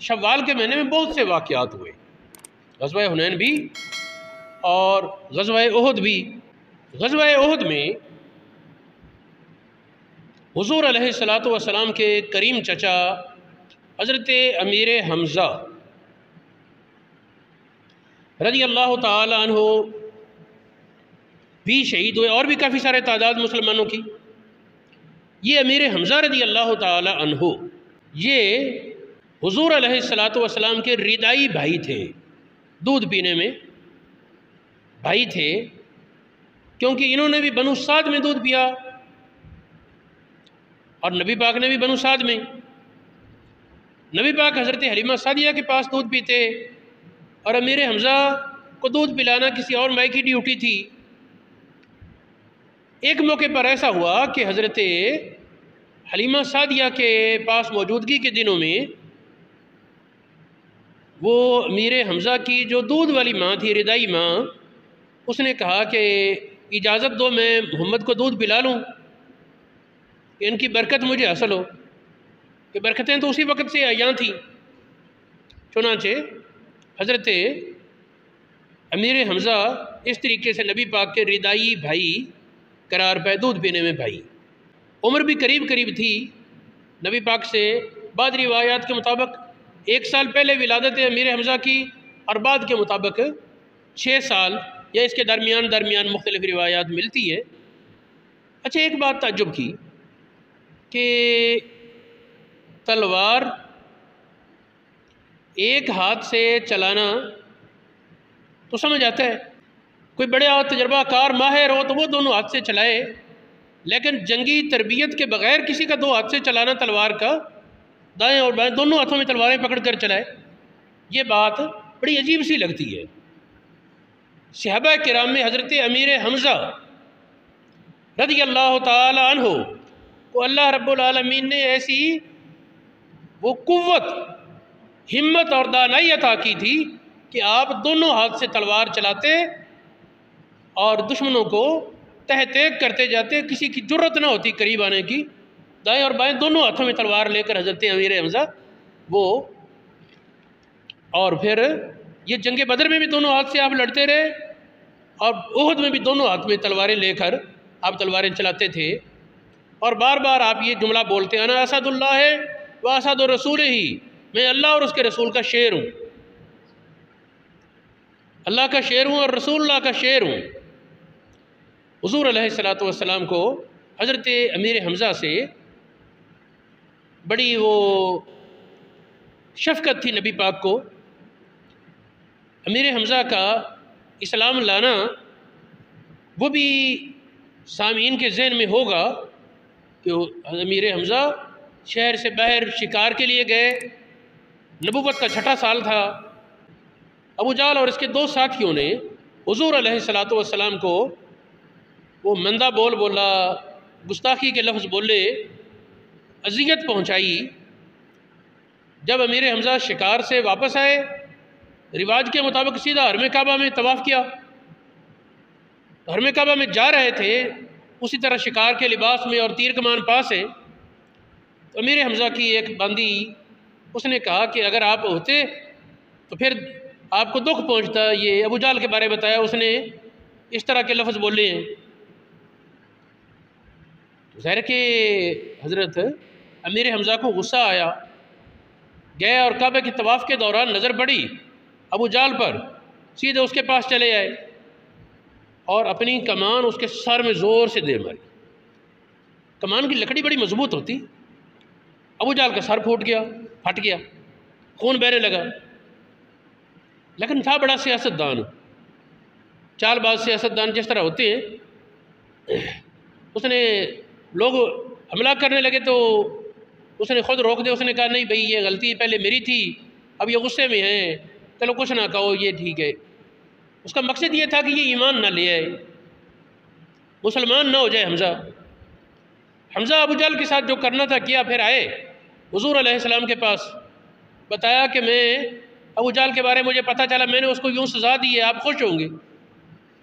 شوال کے مہینے میں بہت سے واقعات ہوئے، غزوہ حنین بھی اور غزوہ احد بھی۔ غزوہ احد میں حضور علیہ السلام کے کریم چچا حضرت امیر حمزہ رضی اللہ تعالی عنہ بھی شہید ہوئے، اور بھی کافی سارے تعداد مسلمانوں کی۔ یہ امیر حمزہ رضی اللہ تعالی عنہ یہ حضور علیہ السلام کے ردائی بھائی تھے، دودھ پینے میں بھائی تھے، کیونکہ انہوں نے بھی بنو سعد میں دودھ پیا اور نبی پاک نے بھی بنو سعد میں۔ نبی پاک حضرت حلیمہ سعدیہ کے پاس دودھ پیتے اور امیر حمزہ کو دودھ پلانا کسی اور مائی کی ڈیوٹی تھی۔ ایک موقع پر ایسا ہوا کہ حضرت حلیمہ سعدیہ کے پاس موجودگی کے دنوں میں وہ امیر حمزہ کی جو دودھ والی ماں تھی، ردائی ماں، اس نے کہا کہ اجازت دو میں محمد کو دودھ پلا لوں کہ ان کی برکت مجھے حاصل ہو، کہ برکتیں تو اسی وقت سے عیاں تھیں۔ چنانچہ حضرت امیر حمزہ اس طریقے سے نبی پاک کے ردائی بھائی قرار پائے، دودھ پینے میں بھائی۔ عمر بھی قریب قریب تھی نبی پاک سے، بعض روایات کے مطابق 1 سال پہلے ولادت امیر حمزہ کی اور بعد کے مطابق 6 سال یا اس کے درمیان مختلف روایات ملتی ہے۔ اچھا، ایک بات تعجب کی کہ تلوار ایک ہاتھ سے چلانا تو سمجھ آتا ہے، کوئی بڑے تجربہ کار ماہر ہو تو وہ دونوں ہاتھ سے چلائے، لیکن جنگی تربیت کے بغیر کسی کا 2 ہاتھ سے چلانا تلوار کا، دائیں اور بائیں دونوں ہاتھوں میں تلواریں پکڑ کر چلائے، یہ بات بڑی عجیب سی لگتی ہے۔ صحابہ کرام میں حضرت امیر حمزہ رضی اللہ تعالی عنہ کو اللہ رب العالمین نے ایسی وہ قوت، ہمت اور دانائی عطا کی تھی کہ آپ دونوں ہاتھ سے تلوار چلاتے اور دشمنوں کو تہ تیگ کرتے جاتے، کسی کی جرت نہ ہوتی قریب آنے کی، دائیں اور بائیں دونوں ہاتھوں میں تلوار لے کر حضرت امیر حمزہ وہ۔ اور پھر یہ جنگ بدر میں بھی دونوں ہاتھ سے آپ لڑتے رہے اور احد میں بھی دونوں ہاتھ میں تلواریں لے کر آپ تلواریں چلاتے تھے، اور بار بار آپ یہ جملہ بولتے ہیں، انا اسد اللہ و اسد الرسول ہی، میں اللہ اور اس کے رسول کا شیر ہوں، اللہ کا شیر ہوں اور رسول اللہ کا شیر ہوں۔ حضور علیہ السلام کو حضرت امیر حمزہ سے بڑی وہ شفقت تھی نبی پاک کو۔ امیر حمزہ کا اسلام لانا وہ بھی سامعین کے ذہن میں ہوگا کہ امیر حمزہ شہر سے باہر شکار کے لیے گئے، نبوت کا 6واں سال تھا۔ ابو جہل اور اس کے 2 ساتھیوں نے حضور علیہ السلام کو وہ مندہ بول بولا، گستاخی کے لفظ بولے، اذیت پہنچائی۔ جب امیر حمزہ شکار سے واپس آئے، رواج کے مطابق سیدھا حرم کعبہ میں طواف کیا، حرم کعبہ میں جا رہے تھے اسی طرح شکار کے لباس میں اور تیر کمان پاس ہے۔ تو امیر حمزہ کی ایک باندی اس نے کہا کہ اگر آپ ہوتے تو پھر آپ کو دکھ پہنچتا، یہ ابو جہل کے بارے بتایا، اس نے اس طرح کے لفظ بولے ہیں۔ ظاہر کہ حضرت امیر حمزہ کو غصہ آیا، گئے اور کعبہ کی طواف کے دوران نظر پڑی ابو جہل پر، سیدھے اس کے پاس چلے آئے اور اپنی کمان اس کے سر میں زور سے دے ماری۔ کمان کی لکڑی بڑی مضبوط ہوتی، ابو جہل کا سر پھٹ گیا، خون بہنے لگا، لیکن تھا بڑا سیاست دان، چال باز سیاست دان جس طرح ہوتے ہیں۔ اس نے لوگ حملہ کرنے لگے تو اس نے خود روک دیا، اس نے کہا نہیں بھئی یہ غلطی پہلے میری تھی، اب یہ غصے میں ہیں، چلو کچھ نہ کہو، یہ ٹھیک ہے۔ اس کا مقصد یہ تھا کہ یہ ایمان نہ لے آئے، مسلمان نہ ہو جائے حمزہ ابو جہل کے ساتھ جو کرنا تھا کیا، پھر آئے حضور علیہ السلام کے پاس، بتایا کہ میں ابو جہل کے بارے مجھے پتہ چلا، میں نے اس کو یوں سزا دی ہے، آپ خوش ہوں گے؟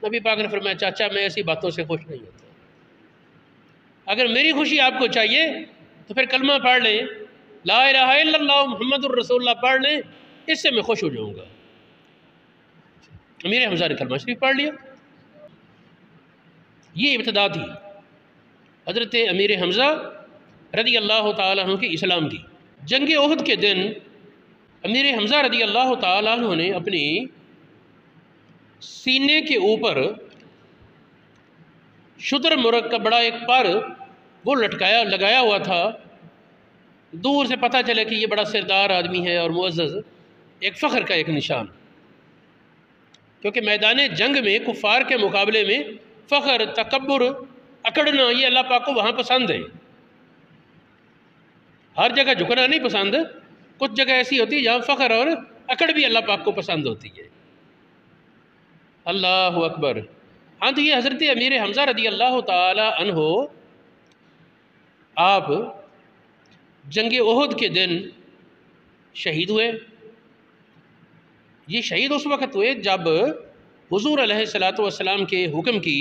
نبی پاک نے فرمایا چاچا میں ایسی باتوں سے خوش نہیں ہوتا، اگر میری خوشی آپ کو چاہیے تو پھر کلمہ پڑھ لیں، لا الہ الا اللہ محمد الرسول اللہ پڑھ لیں، اس سے میں خوش ہو جاؤں گا۔ امیر حمزہ نے کلمہ شریف پڑھ لیا۔ یہ ابتدا تھی حضرت امیر حمزہ رضی اللہ تعالیٰ عنہ کی اسلام کی۔ جنگ احد کے دن امیر حمزہ رضی اللہ تعالیٰ عنہ نے اپنی سینے کے اوپر شتر مرغ کا بڑا ایک پر وہ لگایا ہوا تھا۔ دور سے پتہ چلے کہ یہ بڑا سردار آدمی ہے اور معزز، ایک فخر کا ایک نشان، کیونکہ میدان جنگ میں کفار کے مقابلے میں فخر، تکبر، اکڑنا یہ اللہ پاک کو وہاں پسند ہے۔ ہر جگہ جھکنا نہیں پسند، کچھ جگہ ایسی ہوتی ہے جہاں فخر اور اکڑ بھی اللہ پاک کو پسند ہوتی ہے۔ اللہ اکبر۔ ہاں تو یہ حضرت امیر حمزہ رضی اللہ تعالی عنہ آپ جنگ احد کے دن شہید ہوئے۔ یہ شہید اس وقت ہوئے جب حضور علیہ الصلوۃ والسلام کے حکم کی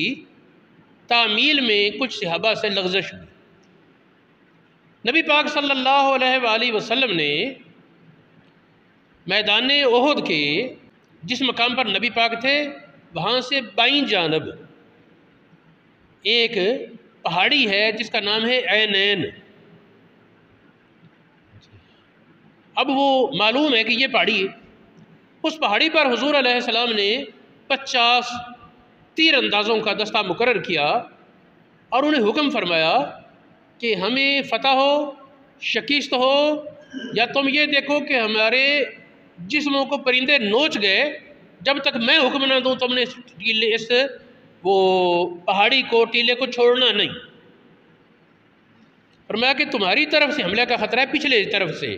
تعمیل میں کچھ صحابہ سے لغزش ہوئی۔ نبی پاک صلی اللہ علیہ وآلہ وسلم نے میدان احد کے جس مقام پر نبی پاک تھے وہاں سے بائیں جانب ایک پہاڑی ہے جس کا نام ہے عینین۔ اب وہ معلوم ہے کہ یہ پہاڑی ہے۔ اس پہاڑی پر حضور علیہ السلام نے 50 تیر اندازوں کا دستہ مقرر کیا اور انہیں حکم فرمایا کہ ہمیں فتح ہو، شکست ہو، یا تم یہ دیکھو کہ ہمارے جسموں کو پرندے نوچ گئے، جب تک میں حکم نہ دوں تم نے اس پہاڑی کو، ٹیلے کو چھوڑنا نہیں۔ فرمایا کہ تمہاری طرف سے حملے کا خطرہ ہے، پچھلے طرف سے،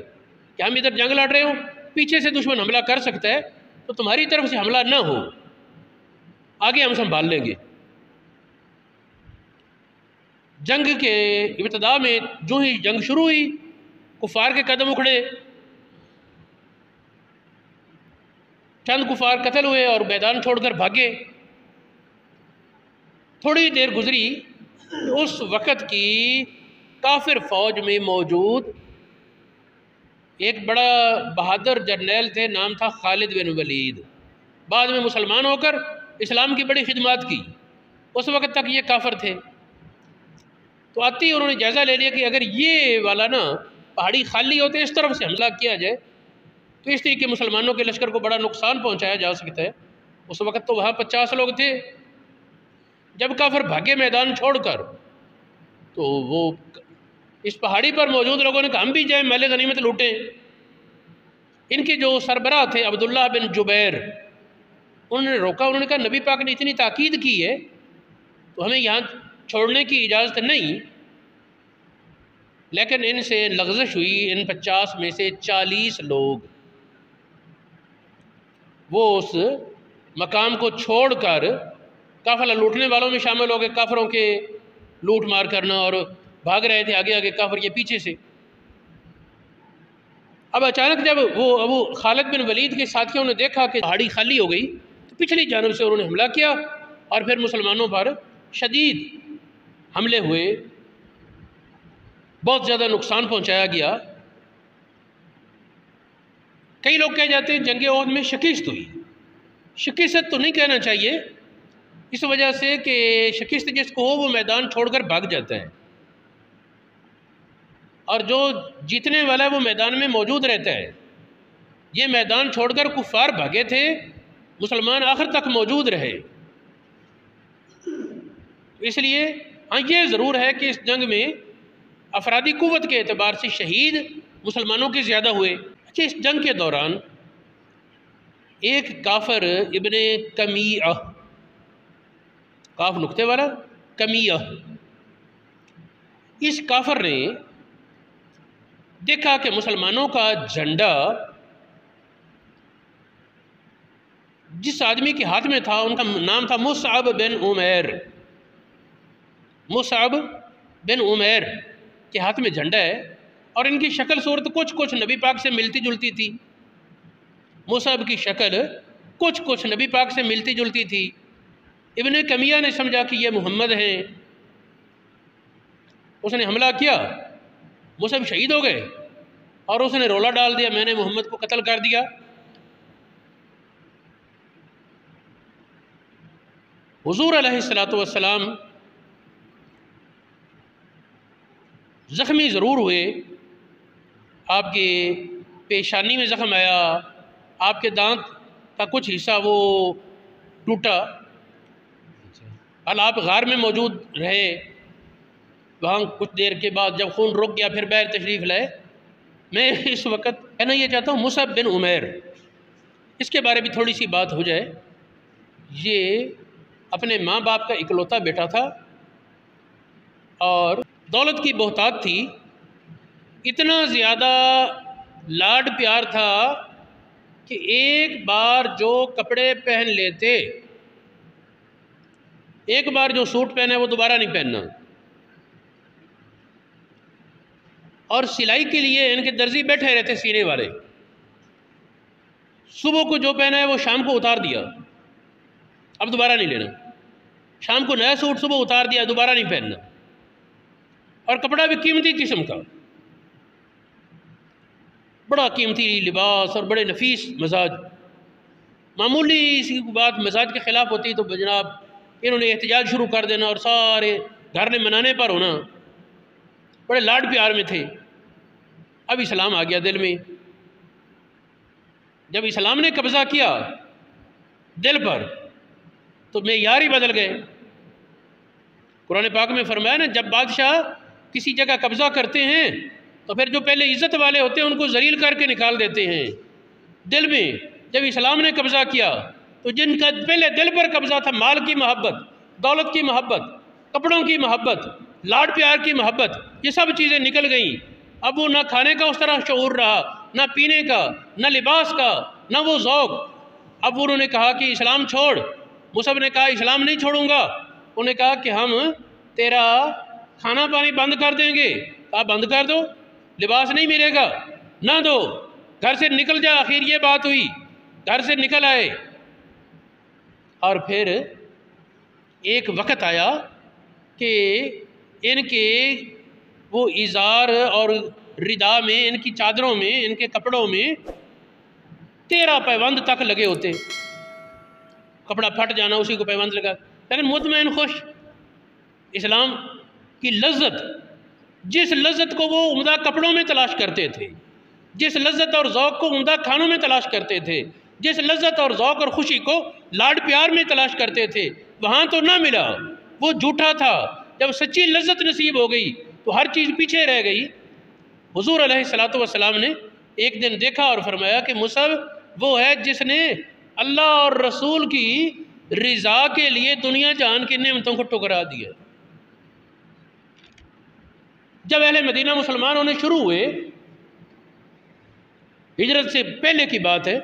کہ ہم ادھر جنگ لڑ رہے ہوں، پیچھے سے دشمن حملہ کر سکتا ہے، تو تمہاری طرف سے حملہ نہ ہو، آگے ہم سنبھال لیں گے۔ جنگ کے ابتدا میں جو ہی جنگ شروع ہوئی، کفار کے قدم اکھڑے، چند کفار قتل ہوئے اور میدان چھوڑ کر بھاگے۔ تھوڑی دیر گزری، اس وقت کی کافر فوج میں موجود ایک بڑا بہادر جرنیل تھے، نام تھا خالد بن ولید، بعد میں مسلمان ہو کر اسلام کی بڑی خدمات کی، اس وقت تک یہ کافر تھے۔ تو آتی انہوں نے جائزہ لے لیا کہ اگر یہ والا نا پہاڑی خالی ہوتے اس طرف سے حملہ کیا جائے تو اس طریقے مسلمانوں کے لشکر کو بڑا نقصان پہنچایا جا سکتا ہے۔ اس وقت تو وہاں 50 لوگ تھے۔ جب کافر بھاگے میدان چھوڑ کر تو وہ اس پہاڑی پر موجود لوگوں نے کہا ہم بھی جائیں، مال غنیمت لوٹیں۔ ان کے جو سربراہ تھے عبداللہ بن جبیر، انہوں نے روکا، انہوں نے کہا نبی پاک نے اتنی تاکید کی ہے تو ہمیں یہاں چھوڑنے کی اجازت نہیں۔ لیکن ان سے لغزش ہوئی، ان 50 میں سے 40 لوگ وہ اس مقام کو چھوڑ کر قافلہ لوٹنے والوں میں شامل ہو گئے، کافروں کے لوٹ مار کرنا، اور بھاگ رہے تھے آگے آگے کافر یہ پیچھے سے۔ اب اچانک جب وہ ابو خالد بن ولید کے ساتھیوں نے دیکھا کہ پہاڑی خالی ہو گئی تو پچھلی جانب سے انہوں نے حملہ کیا اور پھر مسلمانوں پر شدید حملے ہوئے، بہت زیادہ نقصان پہنچایا گیا۔ کئی لوگ کہہ جاتے ہیں جنگ احد میں شکست ہوئی۔ شکست تو نہیں کہنا چاہیے، اس وجہ سے کہ شکست جس کو ہو وہ میدان چھوڑ کر بھاگ جاتا ہے، اور جو جیتنے والا ہے وہ میدان میں موجود رہتا ہے۔ یہ میدان چھوڑ کر کفار بھاگے تھے، مسلمان آخر تک موجود رہے۔ اس لیے ہاں یہ ضرور ہے کہ اس جنگ میں افرادی قوت کے اعتبار سے شہید مسلمانوں کے زیادہ ہوئے۔ اچھا، اس جنگ کے دوران ایک کافر ابن کمیہ، کاف نقطے والا کمیہ، اس کافر نے دیکھا کہ مسلمانوں کا جھنڈا جس آدمی کے ہاتھ میں تھا، ان کا نام تھا مصعب بن عمیر، مصعب بن عمیر کے ہاتھ میں جھنڈا ہے، اور ان کی شکل صورت کچھ نبی پاک سے ملتی جلتی تھی۔ مصعب کی شکل کچھ نبی پاک سے ملتی جلتی تھی۔ ابن کمیہ نے سمجھا کہ یہ محمد ہیں، اس نے حملہ کیا، مصعب شہید ہو گئے، اور اس نے رولا ڈال دیا میں نے محمد کو قتل کر دیا۔ حضور علیہ السلام زخمی ضرور ہوئے، آپ کے پیشانی میں زخم آیا، آپ کے دانت کا کچھ حصہ وہ ٹوٹا۔ آپ غار میں موجود رہے، وہاں کچھ دیر کے بعد جب خون رک گیا پھر باہر تشریف لائے۔ میں اس وقت کہنا یہ چاہتا ہوں مصعب بن عمیر، اس کے بارے میں تھوڑی سی بات ہو جائے۔ یہ اپنے ماں باپ کا اکلوتا بیٹا تھا اور دولت کی بہتات تھی، اتنا زیادہ لاڈ پیار تھا کہ ایک بار جو کپڑے پہن لیتے، ایک بار جو سوٹ پہنے وہ دوبارہ نہیں پہننا، اور سلائی کے لیے ان کے درزی بیٹھے رہتے سینے والے، صبح کو جو پہنا ہے وہ شام کو اتار دیا، اب دوبارہ نہیں لینا، شام کو نیا سوٹ صبح اتار دیا دوبارہ نہیں پہننا، اور کپڑا بھی قیمتی قسم کا، بڑا قیمتی لباس اور بڑے نفیس مزاج۔ معمولی سی بات مزاج کے خلاف ہوتی تو جناب انہوں نے احتجاج شروع کر دینا اور سارے گھر نے منانے پر ہونا، بڑے لاڈ پیار میں تھے۔ اب اسلام آ گیا دل میں، جب اسلام نے قبضہ کیا دل پر تو معیار ہی بدل گئے۔ قرآن پاک میں فرمایا نا، جب بادشاہ کسی جگہ قبضہ کرتے ہیں تو پھر جو پہلے عزت والے ہوتے ہیں ان کو ذلیل کر کے نکال دیتے ہیں۔ دل میں جب اسلام نے قبضہ کیا تو جن کا پہلے دل پر قبضہ تھا، مال کی محبت، دولت کی محبت، کپڑوں کی محبت، لاڈ پیار کی محبت، یہ سب چیزیں نکل گئیں۔ اب وہ نہ کھانے کا اس طرح شعور رہا، نہ پینے کا، نہ لباس کا، نہ وہ ذوق۔ اب انہوں نے کہا کہ اسلام چھوڑ، مصعب نے کہا اسلام نہیں چھوڑوں گا۔ انہوں نے کہا کہ ہم تیرا کھانا پانی بند کر دیں گے۔ کہا بند کر دو، لباس نہیں ملے گا، نہ دو، گھر سے نکل جا۔ آخر یہ بات ہوئی، گھر سے نکل آئے۔ اور پھر ایک وقت آیا کہ ان کے وہ ازار اور ردا میں، ان کی چادروں میں، ان کے کپڑوں میں 13 پیوند تک لگے ہوتے، کپڑا پھٹ جانا اسی کو پیوند لگا، لیکن مطمئن خوش۔ اسلام کی لذت، جس لذت کو وہ عمدہ کپڑوں میں تلاش کرتے تھے، جس لذت اور ذوق کو عمدہ کھانوں میں تلاش کرتے تھے، جس لذت اور ذوق اور خوشی کو لاڈ پیار میں تلاش کرتے تھے، وہاں تو نہ ملا، وہ جھوٹا تھا۔ جب سچی لذت نصیب ہو گئی تو ہر چیز پیچھے رہ گئی۔ حضور علیہ السلام نے ایک دن دیکھا اور فرمایا کہ مصعب وہ ہے جس نے اللہ اور رسول کی رضا کے لیے دنیا جہان کی نعمتوں کو ٹکرا دیا۔ جب اہل مدینہ مسلمان ہونے شروع ہوئے، ہجرت سے پہلے کی بات ہے،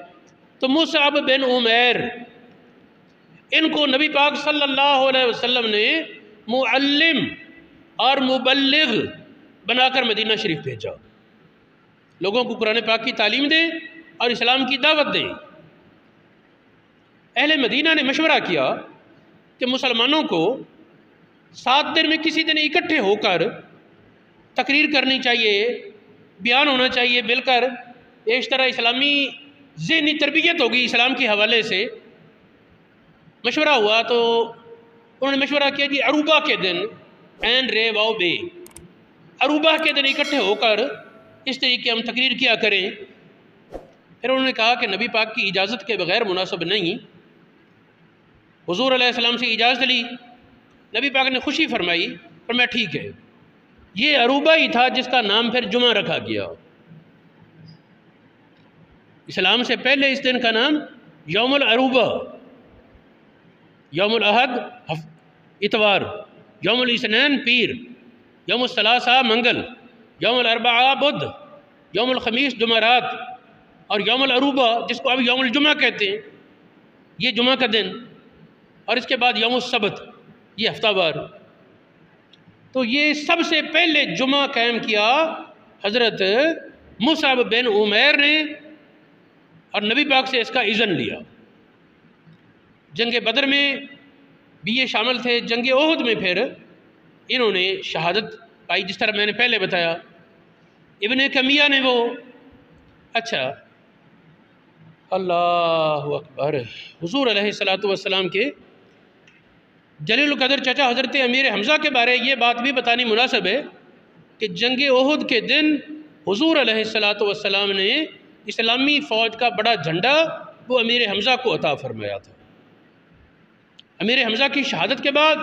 تو مصعب بن عمیر ان کو نبی پاک صلی اللہ علیہ وسلم نے معلم اور مبلغ بنا کر مدینہ شریف بھیجا، لوگوں کو قرآن پاک کی تعلیم دیں اور اسلام کی دعوت دیں۔ اہل مدینہ نے مشورہ کیا کہ مسلمانوں کو 7 دن میں کسی دن اکٹھے ہو کر تقریر کرنی چاہیے، بیان ہونا چاہیے مل کر، اس طرح اسلامی ذہنی تربیت ہوگی اسلام کے حوالے سے۔ مشورہ ہوا تو انہوں نے مشورہ کیا جی عروبہ کے دن این رے واؤ بے، عروبہ کے دن اکٹھے ہو کر اس طریقے ہم تقریر کیا کریں۔ پھر انہوں نے کہا کہ نبی پاک کی اجازت کے بغیر مناسب نہیں۔ حضور علیہ السلام سے اجازت لی، نبی پاک نے خوشی فرمائی، فرمایا ٹھیک ہے۔ یہ عروبہ ہی تھا جس کا نام پھر جمعہ رکھا گیا۔ اسلام سے پہلے اس دن کا نام یوم العروبہ، یوم الاحد اتوار، یوم الاثنین پیر، یوم الثلاثاء منگل، یوم الاربعاء بدھ، یوم الخمیس جمعرات، اور یوم العروبہ جس کو اب یوم الجمعہ کہتے ہیں، یہ جمعہ کا دن، اور اس کے بعد یوم السبت، یہ ہفتہ وار۔ تو یہ سب سے پہلے جمعہ قائم کیا حضرت مصعب بن عمیر نے، اور نبی پاک سے اس کا اذن لیا۔ جنگ بدر میں بھی یہ شامل تھے، جنگ احد میں پھر انہوں نے شہادت پائی، جس طرح میں نے پہلے بتایا۔ ابن کمیہ نے وہ اچھا، اللہ اکبر، حضور علیہ الصلوۃ والسلام کے جلیل القدر چچا حضرت امیر حمزہ کے بارے یہ بات بھی بتانی مناسب ہے کہ جنگ احد کے دن حضور علیہ الصلوۃ والسلام نے اسلامی فوج کا بڑا جھنڈا وہ امیر حمزہ کو عطا فرمایا تھا۔ امیر حمزہ کی شہادت کے بعد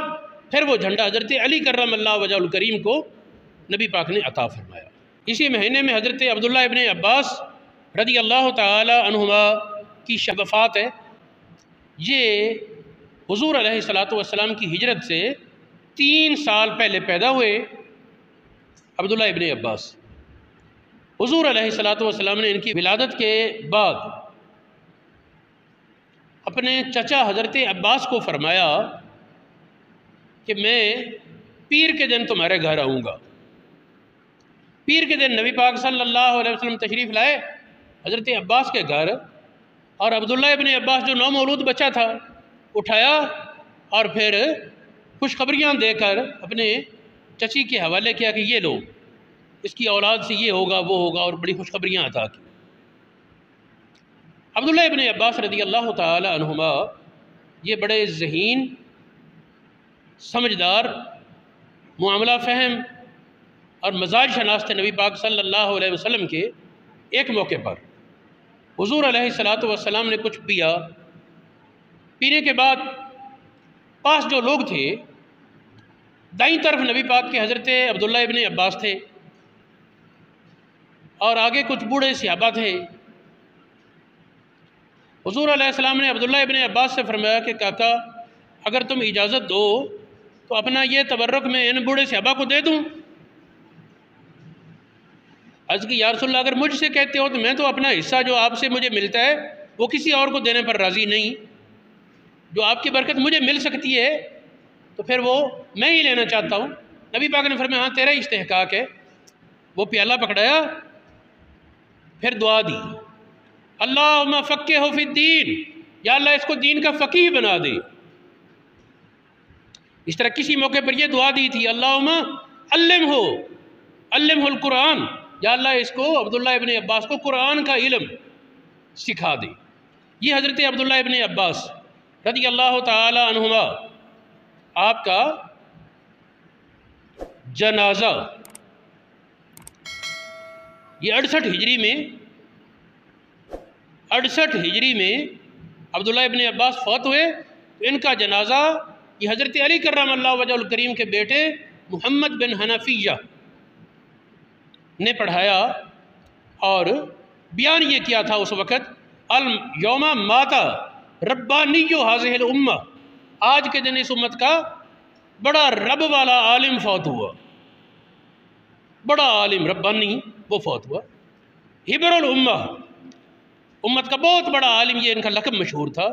پھر وہ جھنڈا حضرت علی کرم اللہ وجہ الکریم کو نبی پاک نے عطا فرمایا۔ اسی مہینے میں حضرت عبداللہ ابن عباس رضی اللہ تعالی عنہما کی وفات ہے۔ یہ حضور علیہ الصلوۃ والسلام کی ہجرت سے 3 سال پہلے پیدا ہوئے عبداللہ ابن عباس۔ حضور علیہ الصلوۃ والسلام نے ان کی ولادت کے بعد اپنے چچا حضرت عباس کو فرمایا کہ میں پیر کے دن تمہارے گھر آؤں گا۔ پیر کے دن نبی پاک صلی اللہ علیہ وسلم تشریف لائے حضرت عباس کے گھر، اور عبداللہ ابن عباس جو نومولود بچہ تھا اٹھایا اور پھر خوشخبریاں دے کر اپنے چچی کے حوالے کیا کہ یہ لو، اس کی اولاد سے یہ ہوگا وہ ہوگا، اور بڑی خوشخبریاں عطا کی۔ عبداللہ ابن عباس رضی اللہ تعالی عنہما یہ بڑے ذہین، سمجھدار، معاملہ فہم اور مزاج شناس تھے نبی پاک صلی اللہ علیہ وسلم کے۔ ایک موقع پر حضور علیہ الصلوۃ والسلام نے کچھ پیا، پینے کے بعد پاس جو لوگ تھے، دائیں طرف نبی پاک کے حضرت عبداللہ ابن عباس تھے اور آگے کچھ بوڑھے صحابہ تھے۔ حضور علیہ السلام نے عبداللہ ابن عباس سے فرمایا کہ کاکا اگر تم اجازت دو تو اپنا یہ تبرک میں ان بوڑھے صحابہ کو دے دوں۔ عرض کی یا رسول اللہ اگر مجھ سے کہتے ہو تو میں تو اپنا حصہ جو آپ سے مجھے ملتا ہے وہ کسی اور کو دینے پر راضی نہیں، جو آپ کی برکت مجھے مل سکتی ہے تو پھر وہ میں ہی لینا چاہتا ہوں۔ نبی پاک نے فرمایا ہاں تیرا ہی استحقاق ہے۔ وہ پیالہ پکڑایا، پھر دعا دی، اللہم فقہہ فی الدین، یا اللہ اس کو دین کا فقیہ بنا دے۔ اس طرح کسی موقع پر یہ دعا دی تھی، اللہم علمہ القرآن، یا اللہ اس کو عبداللہ ابن عباس کو قرآن کا علم سکھا دے۔ یہ حضرت عبداللہ ابن عباس رضی اللہ تعالی عنہما آپ کا جنازہ یہ 68 ہجری میں عبداللہ ابن عباس فوت ہوئے، تو ان کا جنازہ یہ حضرت علی کرم اللہ وجہ الکریم کے بیٹے محمد بن حنفیہ نے پڑھایا، اور بیان یہ کیا تھا اس وقت، اليوم مات ربانی هذه الامہ، آج کے دن اس امت کا بڑا رب والا عالم فوت ہوا، بڑا عالم ربانی وہ فوت ہوا۔ حبر الامہ، امت کا بہت بڑا عالم، یہ ان کا لقب مشہور تھا۔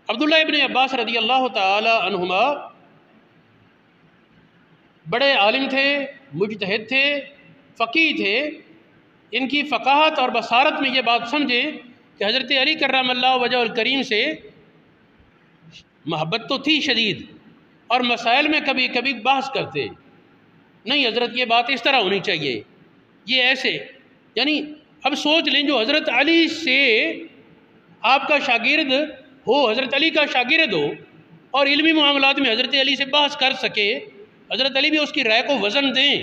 عبداللہ ابن عباس رضی اللہ تعالی عنہما بڑے عالم تھے، مجتہد تھے، فقیہ تھے۔ ان کی فقاہت اور بصارت میں یہ بات سمجھیں کہ حضرت علی کرم اللہ وجہ الکریم سے محبت تو تھی شدید، اور مسائل میں کبھی کبھی بحث کرتے، نہیں حضرت یہ بات اس طرح ہونی چاہیے، یہ ایسے، یعنی اب سوچ لیں جو حضرت علی سے آپ کا شاگرد ہو، حضرت علی کا شاگرد ہو، اور علمی معاملات میں حضرت علی سے بحث کر سکے، حضرت علی بھی اس کی رائے کو وزن دیں۔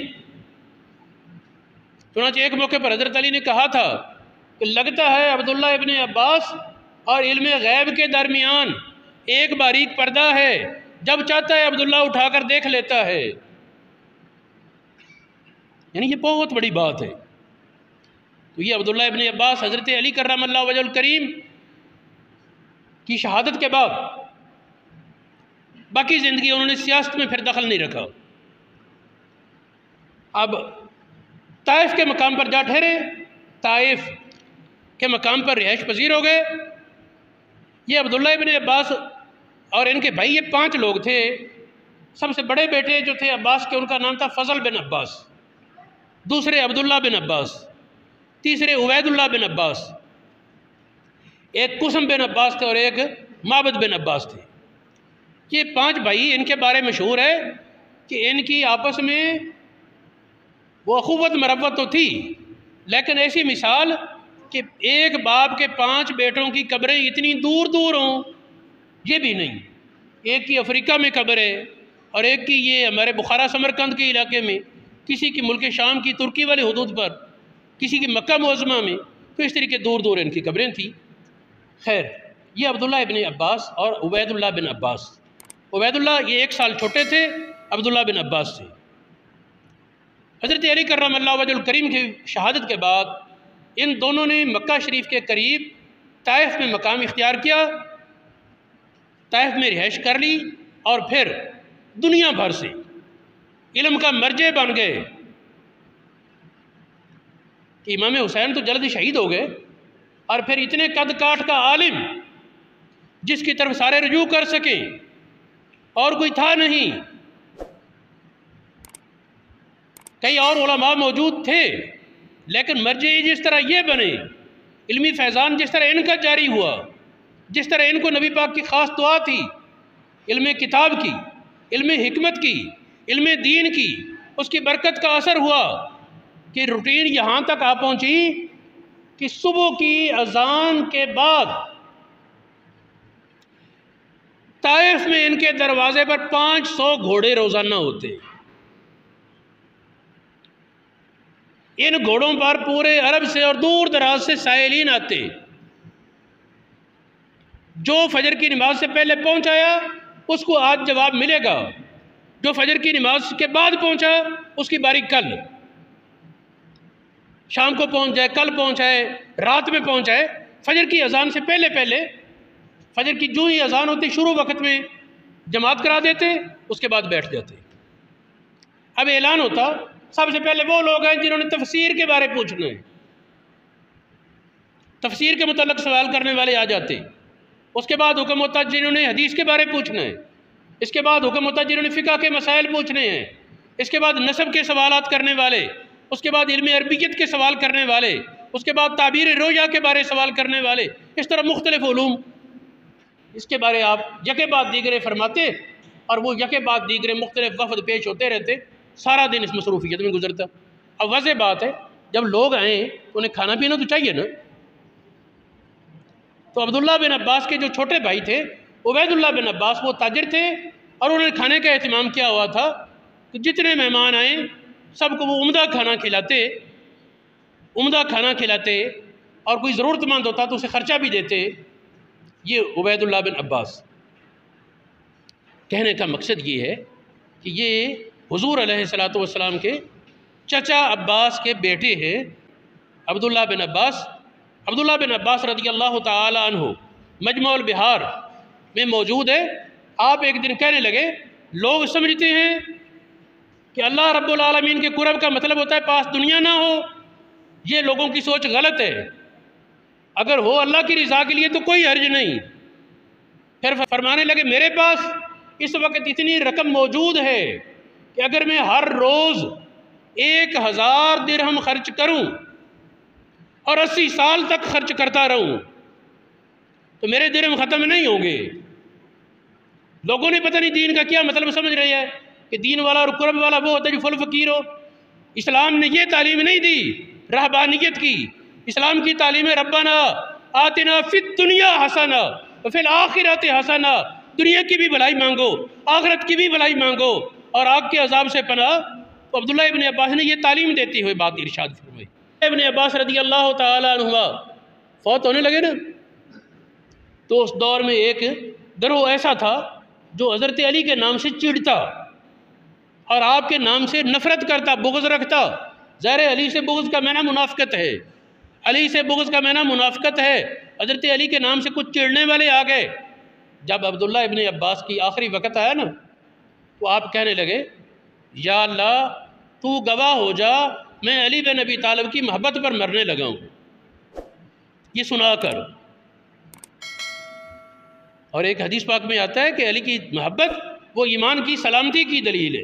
چنانچہ ایک موقع پر حضرت علی نے کہا تھا کہ لگتا ہے عبداللہ ابن عباس اور علم غیب کے درمیان ایک باریک پردہ ہے، جب چاہتا ہے عبداللہ اٹھا کر دیکھ لیتا ہے۔ یعنی یہ بہت بڑی بات ہے۔ تو یہ عبداللہ ابن عباس حضرت علی کرم اللہ وجہ الکریم کی شہادت کے بعد باقی زندگی انہوں نے سیاست میں پھر دخل نہیں رکھا۔ اب طائف کے مقام پر جا ٹھہرے، طائف کے مقام پر رہائش پذیر ہو گئے۔ یہ عبداللہ ابن عباس اور ان کے بھائی یہ 5 لوگ تھے۔ سب سے بڑے بیٹے جو تھے عباس کے، ان کا نام تھا فضل بن عباس، دوسرے عبداللہ بن عباس، تیسرے عبید اللہ بن عباس، ایک قسم بن عباس تھے اور ایک معبد بن عباس تھے۔ یہ 5 بھائی، ان کے بارے مشہور ہے کہ ان کی آپس میں وہ اخوت مروت تو تھی، لیکن ایسی مثال کہ ایک باپ کے 5 بیٹوں کی قبریں اتنی دور دور ہوں، یہ بھی نہیں۔ ایک کی افریقہ میں قبر ہے، اور ایک کی یہ ہمارے بخارا سمرقند کے علاقے میں، کسی کی ملک شام کی ترکی والے حدود پر، کسی کی مکہ معظمہ میں، تو اس طریقے دور دور ان کی قبریں تھیں۔ خیر، یہ عبداللہ ابن عباس اور عبید اللہ بن عباس۔ عبید اللہ یہ 1 سال چھوٹے تھے عبداللہ بن عباس سے۔ حضرت علی کرم اللہ وجہ الکریم کی شہادت کے بعد ان دونوں نے مکہ شریف کے قریب طائف میں مقام اختیار کیا، طائف میں رہائش کر لی، اور پھر دنیا بھر سے علم کا مرجع بن گئے کہ امام حسین تو جلدی شہید ہو گئے، اور پھر اتنے قد کاٹ کا عالم جس کی طرف سارے رجوع کر سکیں اور کوئی تھا نہیں۔ کئی اور علماء موجود تھے، لیکن مرجعی جس طرح یہ بنے، علمی فیضان جس طرح ان کا جاری ہوا، جس طرح ان کو نبی پاک کی خاص دعا تھی، علم کتاب کی، علم حکمت کی، علم دین کی، اس کی برکت کا اثر ہوا کہ روٹین یہاں تک آ پہنچی کہ صبح کی اذان کے بعد طائف میں ان کے دروازے پر 500 گھوڑے روزانہ ہوتے۔ ان گھوڑوں پر پورے عرب سے اور دور دراز سے سائلین آتے۔ جو فجر کی نماز سے پہلے پہنچایا اس کو آج جواب ملے گا، جو فجر کی نماز کے بعد پہنچا اس کی باری کل، شام کو پہنچ جائے، کل پہنچائے، رات میں پہنچائے، فجر کی اذان سے پہلے فجر کی جو ہی اذان ہوتی شروع وقت میں جماعت کرا دیتے، اس کے بعد بیٹھ جاتے۔ اب اعلان ہوتا، سب سے پہلے وہ لوگ ہیں جنہوں نے تفسیر کے بارے پوچھنا ہے، تفسیر کے متعلق سوال کرنے والے آ جاتے۔ اس کے بعد حکم ہوتا جنہوں نے حدیث کے بارے پوچھنا ہے، اس کے بعد حکم ہوتا جنہوں نے فقہ کے مسائل پوچھنے ہیں، اس کے بعد نسب کے سوالات کرنے والے، اس کے بعد علم عربیت کے سوال کرنے والے، اس کے بعد تعبیر رویا کے بارے سوال کرنے والے، اس طرح مختلف علوم، اس کے بارے آپ یکے بعد دیگرے فرماتے، اور وہ یکے بعد دیگرے مختلف وفد پیش ہوتے رہتے، سارا دن اس مصروفیت میں گزرتا۔ اب واضح بات ہے جب لوگ آئیں انہیں کھانا پینا تو چاہیے نا۔ تو عبداللہ بن عباس کے جو چھوٹے بھائی تھے عبید اللہ بن عباس، وہ تاجر تھے، اور انہوں نے کھانے کا اہتمام کیا ہوا تھا کہ جتنے مہمان آئیں سب کو وہ عمدہ کھانا کھلاتے، اور کوئی ضرورت مند ہوتا تو اسے خرچہ بھی دیتے۔ یہ عبید اللہ بن عباس۔ کہنے کا مقصد یہ ہے کہ یہ حضور علیہ الصلوۃ والسلام کے چچا عباس کے بیٹے ہیں عبداللہ بن عباس۔ عبداللہ بن عباس رضی اللہ تعالی عنہ مجمع البحار میں موجود ہے۔ آپ ایک دن کہنے لگے، لوگ سمجھتے ہیں کہ اللہ رب العالمین کے قرب کا مطلب ہوتا ہے پاس دنیا نہ ہو، یہ لوگوں کی سوچ غلط ہے، اگر ہو اللہ کی رضا کے لیے تو کوئی حرج نہیں۔ پھر فرمانے لگے، میرے پاس اس وقت اتنی رقم موجود ہے کہ اگر میں ہر روز 1000 درہم خرچ کروں اور 80 سال تک خرچ کرتا رہوں تو میرے درہم ختم نہیں ہوں گے۔ لوگوں نے پتہ نہیں دین کا کیا مطلب سمجھ رہے ہیں کہ دین والا اور قرب والا وہ ہوتا ہے جو فل فقیر ہو۔ اسلام نے یہ تعلیم نہیں دی رہبانیت کی، اسلام کی تعلیم ہے ربنا آتنا فی الدنیا حسنہ وفی الآخرۃ حسنہ، دنیا کی بھی بھلائی مانگو، آخرت کی بھی بھلائی مانگو، اور آگ کے عذاب سے پناہ۔ تو عبداللہ ابن عباس نے یہ تعلیم دیتی ہوئے بات ارشاد فرمائی۔ ابن عباس رضی اللہ تعالی عنہ فوت ہونے لگے نا، تو اس دور میں ایک گروہ ایسا تھا جو حضرت علی کے نام سے چڑھتا اور آپ کے نام سے نفرت کرتا، بغض رکھتا۔ ظاہر علی سے بغض کا معنی منافقت ہے، علی سے بغض کا معنی منافقت ہے۔ حضرت علی کے نام سے کچھ چڑھنے والے آ گئے۔ جب عبداللہ ابن عباس کی آخری وقت آیا نا تو آپ کہنے لگے، یا اللہ تو گواہ ہو جا میں علی بن ابی طالب کی محبت پر مرنے لگا ہوں، یہ سنا کر۔ اور ایک حدیث پاک میں آتا ہے کہ علی کی محبت وہ ایمان کی سلامتی کی دلیل ہے۔